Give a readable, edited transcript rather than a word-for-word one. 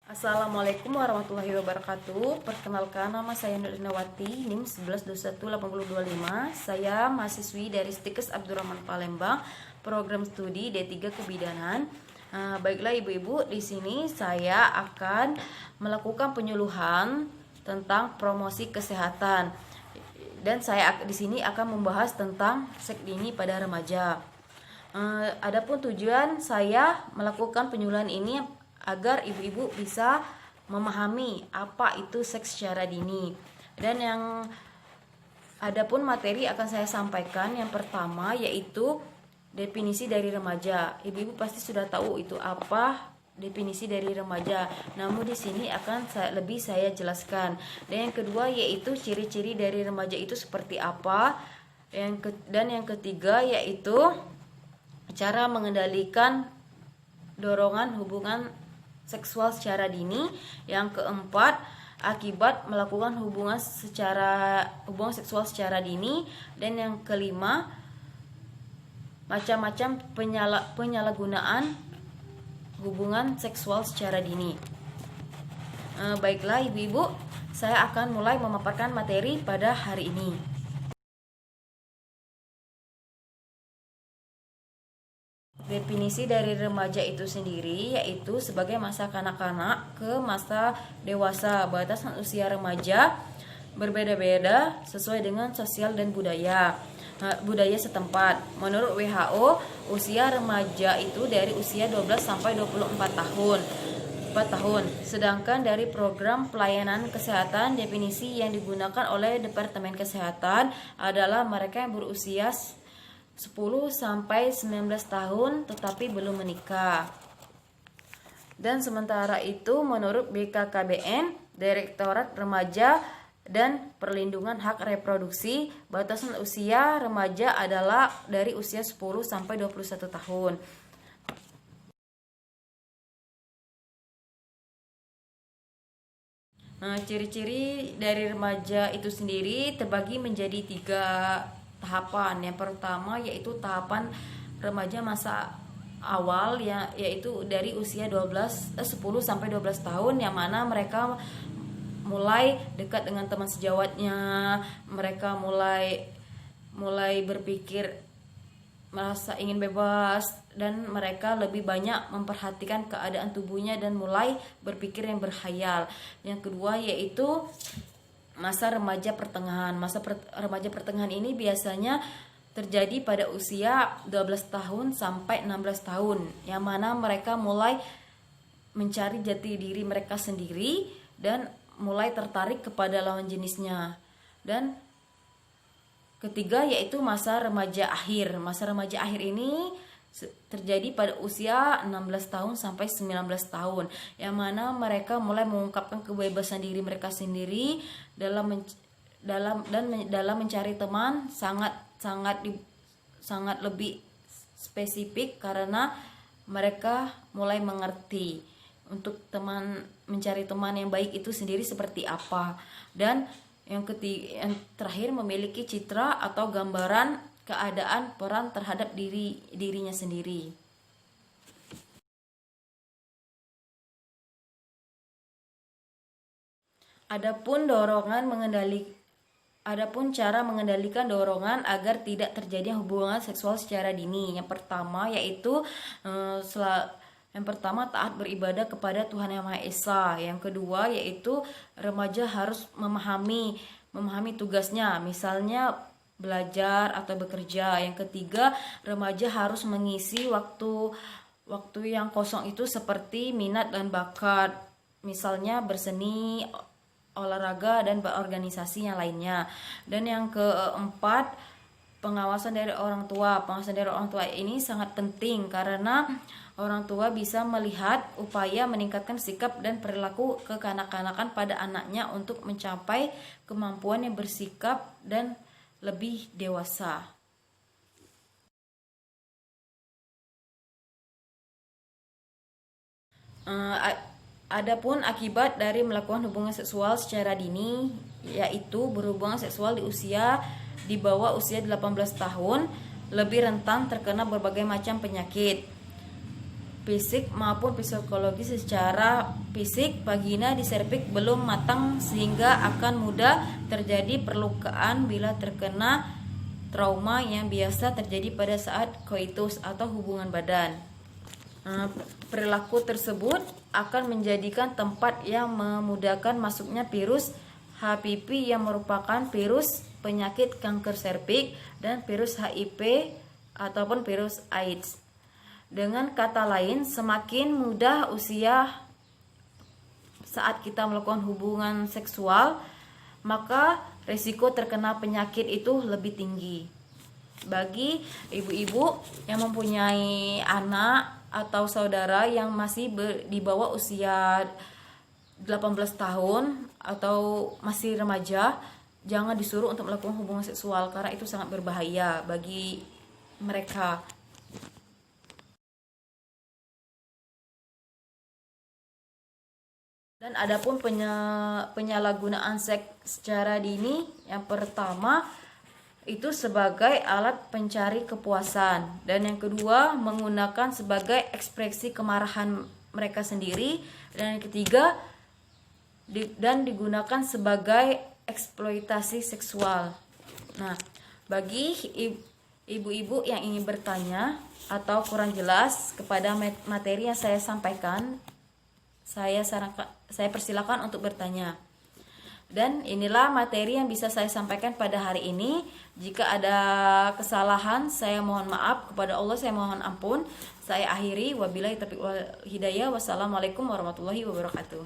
Assalamualaikum warahmatullahi wabarakatuh. Perkenalkan, nama saya Nurlinawati, NIM 11218025. Saya mahasiswi dari Stikes Abdurrahman Palembang, program studi D3 Kebidanan. Baiklah ibu-ibu, di sini saya akan melakukan penyuluhan tentang promosi kesehatan. Dan saya di sini akan membahas tentang seks dini pada remaja. Adapun tujuan saya melakukan penyuluhan ini agar ibu-ibu bisa memahami apa itu seks secara dini. Dan adapun materi akan saya sampaikan yang pertama yaitu definisi dari remaja. Ibu-ibu pasti sudah tahu itu apa definisi dari remaja. Namun di sini akan saya jelaskan. Dan yang kedua yaitu ciri-ciri dari remaja itu seperti apa. Dan yang ketiga yaitu cara mengendalikan dorongan hubungan seksual secara dini. Yang keempat, akibat melakukan hubungan seksual secara dini. Dan yang kelima, macam-macam penyalahgunaan hubungan seksual secara dini. Baiklah ibu-ibu, saya akan mulai memaparkan materi pada hari ini. Definisi dari remaja itu sendiri yaitu sebagai masa kanak-kanak ke masa dewasa. Batasan usia remaja berbeda-beda sesuai dengan sosial dan budaya setempat. Menurut WHO, usia remaja itu dari usia 12 sampai 24 tahun. 4 tahun. Sedangkan dari program pelayanan kesehatan, definisi yang digunakan oleh Departemen Kesehatan adalah mereka yang berusia 10 sampai 19 tahun tetapi belum menikah. Dan sementara itu menurut BKKBN, Direktorat Remaja dan Perlindungan Hak Reproduksi, batasan usia remaja adalah dari usia 10 sampai 21 tahun. Ciri-ciri dari remaja itu sendiri terbagi menjadi 3 tahapan. Yang pertama yaitu tahapan remaja masa awal yaitu dari usia 10 sampai 12 tahun, yang mana mereka mulai dekat dengan teman sejawatnya, mereka mulai berpikir merasa ingin bebas, dan mereka lebih banyak memperhatikan keadaan tubuhnya dan mulai berpikir yang berkhayal. Yang kedua yaitu masa remaja pertengahan. Remaja pertengahan ini biasanya terjadi pada usia 12 tahun sampai 16 tahun, yang mana mereka mulai mencari jati diri mereka sendiri dan mulai tertarik kepada lawan jenisnya. Dan ketiga yaitu masa remaja akhir. Masa remaja akhir ini terjadi pada usia 16 tahun sampai 19 tahun, yang mana mereka mulai mengungkapkan kebebasan diri mereka sendiri dalam mencari teman sangat lebih spesifik, karena mereka mulai mengerti untuk mencari teman yang baik itu sendiri seperti apa. Dan yang terakhir memiliki citra atau gambaran keadaan peran terhadap dirinya sendiri. Adapun cara mengendalikan dorongan agar tidak terjadi hubungan seksual secara dini. Yang pertama yaitu taat beribadah kepada Tuhan Yang Maha Esa. Yang kedua yaitu remaja harus memahami tugasnya, misalnya belajar atau bekerja. Yang ketiga, remaja harus mengisi waktu yang kosong itu seperti minat dan bakat, misalnya berseni, olahraga, dan berorganisasi yang lainnya. Dan yang keempat, pengawasan dari orang tua. Pengawasan dari orang tua ini sangat penting karena orang tua bisa melihat upaya meningkatkan sikap dan perilaku kekanak-kanakan pada anaknya untuk mencapai kemampuan yang bersikap dan lebih dewasa. Adapun akibat dari melakukan hubungan seksual secara dini yaitu berhubungan seksual di bawah usia 18 tahun lebih rentan terkena berbagai macam penyakit fisik maupun psikologis. Secara fisik, vagina di serviks belum matang sehingga akan mudah terjadi perlukaan bila terkena trauma yang biasa terjadi pada saat koitus atau hubungan badan. Perilaku tersebut akan menjadikan tempat yang memudahkan masuknya virus HPV yang merupakan virus penyakit kanker serviks dan virus HIV ataupun virus AIDS. Dengan kata lain, semakin mudah usia saat kita melakukan hubungan seksual, maka risiko terkena penyakit itu lebih tinggi. Bagi ibu-ibu yang mempunyai anak atau saudara yang masih di bawah usia 18 tahun atau masih remaja, jangan disuruh untuk melakukan hubungan seksual karena itu sangat berbahaya bagi mereka. Dan adapun penyalahgunaan seks secara dini, yang pertama itu sebagai alat pencari kepuasan, dan yang kedua menggunakan sebagai ekspresi kemarahan mereka sendiri, dan yang ketiga dan digunakan sebagai eksploitasi seksual. Nah, bagi ibu-ibu yang ingin bertanya atau kurang jelas kepada materi yang saya sampaikan, saya persilakan untuk bertanya. Dan inilah materi yang bisa saya sampaikan pada hari ini. Jika ada kesalahan, saya mohon maaf, kepada Allah saya mohon ampun. Saya akhiri, wabillahi taufiq wal hidayah. Wassalamualaikum warahmatullahi wabarakatuh.